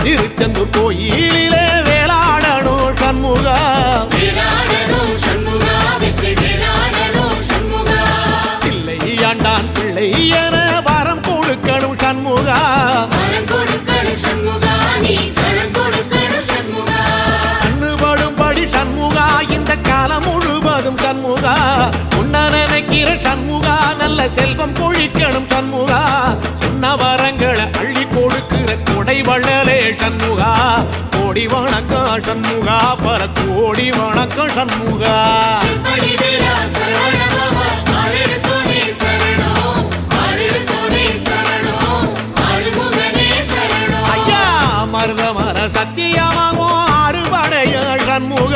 திருச்செந்தூர் கோயிலிலே வேளாடணும் சண்முகா, பிள்ளை ஆண்டான் பிள்ளை என வரம் கொடுக்கணும் சண்முகா, கண்ணுபடும்படி சண்முகா இந்த காலம் முழுவதும் சண்முகா, உன்ன நினைக்கிற சண்முகா நல்ல செல்வம் பொழிக்கணும் சண்முகா, சொன்ன வரங்களை அள்ளி கொடுக்கிற கொடை வள்ளலே சண்முகா, கோடி வணக்கம் சண்முகா, பல கோடி வணக்கம் சண்முகா. ஐயா மருதமர சத்தியமாகும் அறுபடைய சண்முகா,